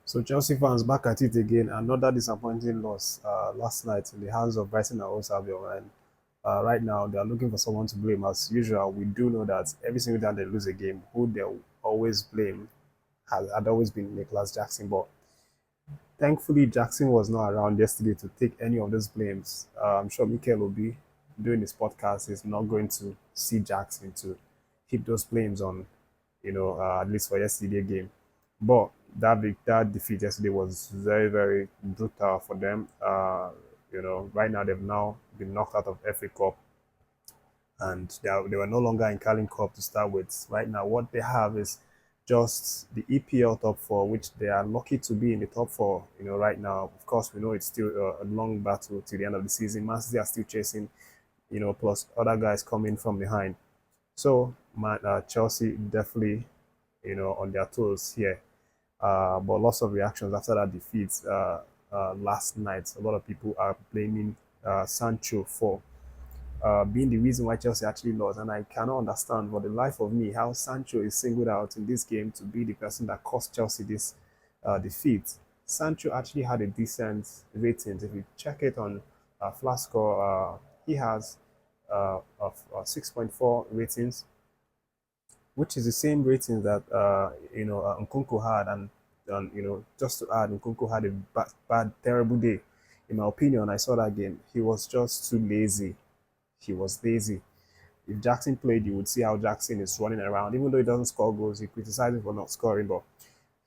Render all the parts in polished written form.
So Chelsea fans back at it again. Another disappointing loss last night in the hands of Brighton and Hove Albion. And right now they are looking for someone to blame. As usual, we do know that every single time they lose a game, who they always blame had always been Nicholas Jackson. But thankfully, Jackson was not around yesterday to take any of those blames. I'm sure Mikel will be doing his podcast. Is not going to see Jackson to keep those blames on, at least for yesterday game. But that defeat yesterday was very, very brutal for them. Right now they've now been knocked out of FA Cup, and they were no longer in Carling Cup to start with. Right now, what they have is just the EPL top four, which they are lucky to be in the top four. Right now, of course, we know it's still a long battle to the end of the season. Man City are still chasing, plus other guys coming from behind. So, Chelsea definitely, on their toes here. But lots of reactions after that defeat last night. A lot of people are blaming Sancho for being the reason why Chelsea actually lost. And I cannot understand for the life of me how Sancho is singled out in this game to be the person that cost Chelsea this defeat. Sancho actually had a decent rating. If you check it on Flasco, he has 6.4 ratings, which is the same rating that Nkunku had, and just to add, Nkunku had a bad, terrible day. In my opinion, I saw that game. He was just too lazy. He was lazy. If Jackson played, you would see how Jackson is running around. Even though he doesn't score goals, he criticizes him for not scoring, but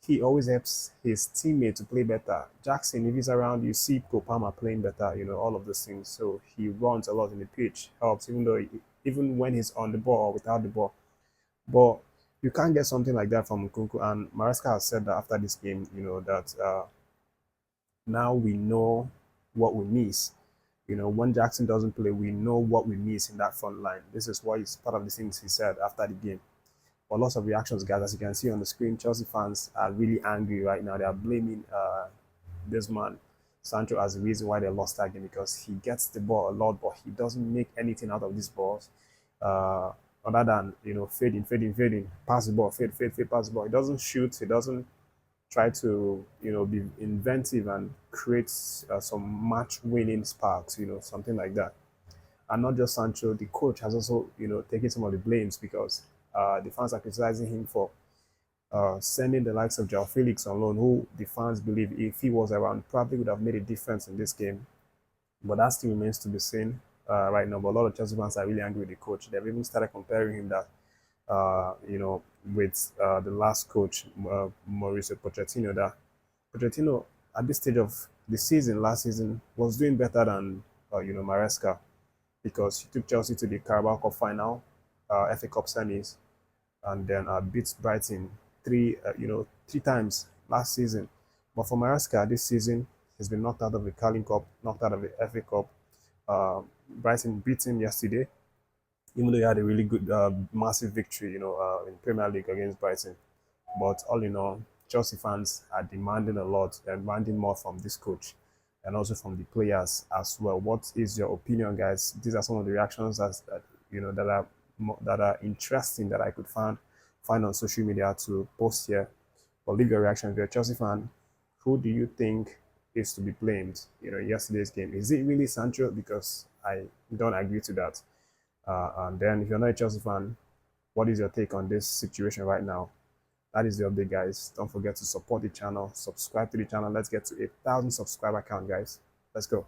he always helps his teammate to play better. Jackson, if he's around, you see Kopama playing better, all of those things. So he runs a lot in the pitch, helps, even when he's on the ball or without the ball. But you can't get something like that from Nkunku. And Maresca has said that after this game, that now we know what we miss. When Jackson doesn't play, we know what we miss in that front line. This is what is part of the things he said after the game. But lots of reactions, guys, as you can see on the screen. Chelsea fans are really angry right now. They are blaming this man, Sancho, as the reason why they lost that game, because he gets the ball a lot, but he doesn't make anything out of these balls. Other than fading, pass the ball, fade, pass the ball. He doesn't shoot. He doesn't try to be inventive and create some match-winning sparks. Something like that. And not just Sancho, the coach has also taken some of the blames because the fans are criticizing him for sending the likes of Joao Felix on loan, who the fans believe if he was around probably would have made a difference in this game. But that still remains to be seen right now. But a lot of Chelsea fans are really angry with the coach. They've even started comparing him that, with the last coach, Mauricio Pochettino. That Pochettino, at this stage of the season, last season, was doing better than, Maresca, because he took Chelsea to the Carabao Cup final, FA Cup semis, and then beat Brighton three times last season. But for Maresca, this season, he's been knocked out of the Carling Cup, knocked out of the FA Cup. Brighton beat him yesterday, even though he had a really good, massive victory, in Premier League against Brighton. But all in all, Chelsea fans are demanding a lot. They're demanding more from this coach and also from the players as well. What is your opinion, guys? These are some of the reactions that are interesting that I could find on social media to post here. But leave your reaction. If you're a Chelsea fan, who do you think is to be blamed? In yesterday's game, is it really Sancho? Because I don't agree to that. And then, if you're not a Chelsea fan, what is your take on this situation right now? That is the update, guys. Don't forget to support the channel, subscribe to the channel. Let's get to 1,000 subscriber count, guys. Let's go.